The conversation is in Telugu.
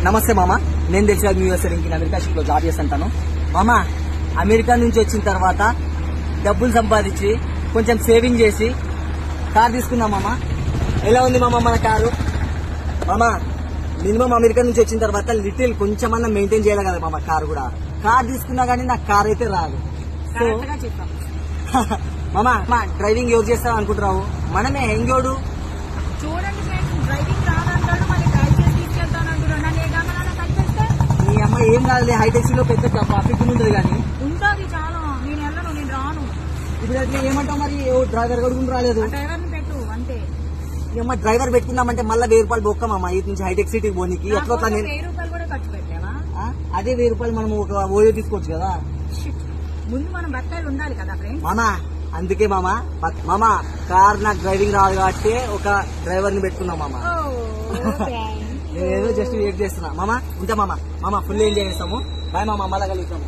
నమస్తే మామ, నేను తెలిసిన యూఎస్ఏ అమెరికా షిప్ లో జాబ్ చేస్తుంటాను. మామ, అమెరికా నుంచి వచ్చిన తర్వాత డబ్బులు సంపాదించి కొంచెం సేవింగ్ చేసి కార్ తీసుకున్నాం మామ. ఎలా ఉంది మామ మన కారు? మామ, మినిమం అమెరికా నుంచి వచ్చిన తర్వాత లిటిల్ కొంచెమన్నా మెయింటైన్ చేయాలి కదా మామ. కార్ కూడా కార్ తీసుకున్నా గానీ నాకు కార్ అయితే రాదు. సో మామ, డ్రైవింగ్ ఎవరు చేస్తావు అనుకుంటున్నావు? మనమే. ఎంగోడు చూడండి ఫ్రెండ్స్, డ్రైవింగ్ రాదంటాడు, మళ్ళీ డ్రైవ్ చేసి తీసుకెళ్తాను అంటున్నాడు. నన్ను ఏ గమనాలు కలిపేస్తే మీ అమ్మ ఏం కాదులే, హైటెక్సీ లో పెద్ద ట్రాఫిక్ ఉంటుంది కానీ ఉంటుంది. చాలా నేను వెళ్ళను, నేను రాను. ఇప్పుడు అట్లా ఏమంటావు మరి? డ్రైవర్ కూడా రాలేదు. డ్రైవర్ని పెట్టు అంతే. అమ్మ, డ్రైవర్ పెట్టుకున్నామంటే మళ్ళీ 1000 రూపాయలు బొక్కమమ్మ ఇటు నుంచి హైటెక్ సిటీకి పోనీకి. ఎట్లా 1000 రూపాయలు కూడా ఖర్చు పెట్టావా? అదే 1000 రూపాయలు మనం ఒక ఓయో తీసుకోవచ్చు కదా. ముందు మనం బత్తాయిలు ఉండాలి కదా ఫ్రెండ్స్. మామా, అందుకే మామ కార్ నాకు డ్రైవింగ్ రాదు కాబట్టి ఒక డ్రైవర్ ని పెట్టుకున్నాం మామ. నేను ఏదో జస్ట్ వెయిట్ చేస్తున్నా మామ. ఉంటా మామ. ఫుల్ ఎంజాయ్ చేస్తాము. బాయ్ మామ, మళ్ళా కలుగుతాము.